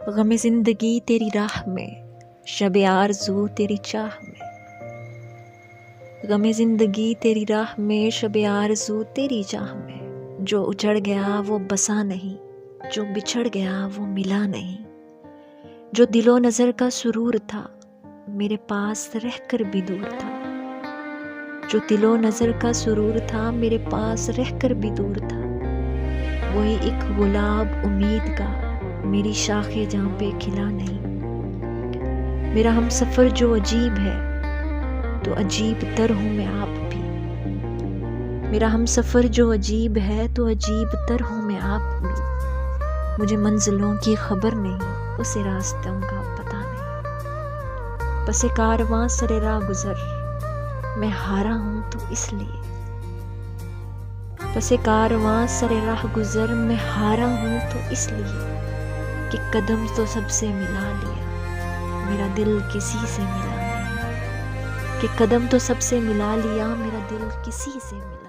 غم زندگی تیری راہ میں، شب آرزو تیری چاہ میں، غم زندگی تیری راہ میں، شب آرزو تیری چاہ میں، جو اجڑ گیا وہ بسا نہیں، جو بچھڑ گیا وہ ملا نہیں، جو دل و نظر کا سرور تھا میرے پاس رہ کر بھی دور تھا، جو دل و نظر کا سرور تھا میرے پاس رہ کر بھی دور تھا، وہی ایک گلاب امید کا میری شاخ جہاں پہ کھلا نہیں، میرا ہم سفر جو عجیب ہے تو عجیب تر ہوں میں آپ بھی، میرا ہم سفر جو عجیب ہے تو عجیب تر ہوں میں آپ بھی، مجھے منزلوں کی خبر نہیں، اسے راستوں کا پتہ نہیں، پس کارواں سر راہ گزر میں ہارا ہوں تو اس لیے، پس کارواں سر راہ گزر میں ہارا ہوں تو اس لیے کہ قدم تو سب سے ملا لیا میرا دل کسی سے ملا نہیں، کہ قدم تو سب سے ملا لیا میرا دل کسی سے ملا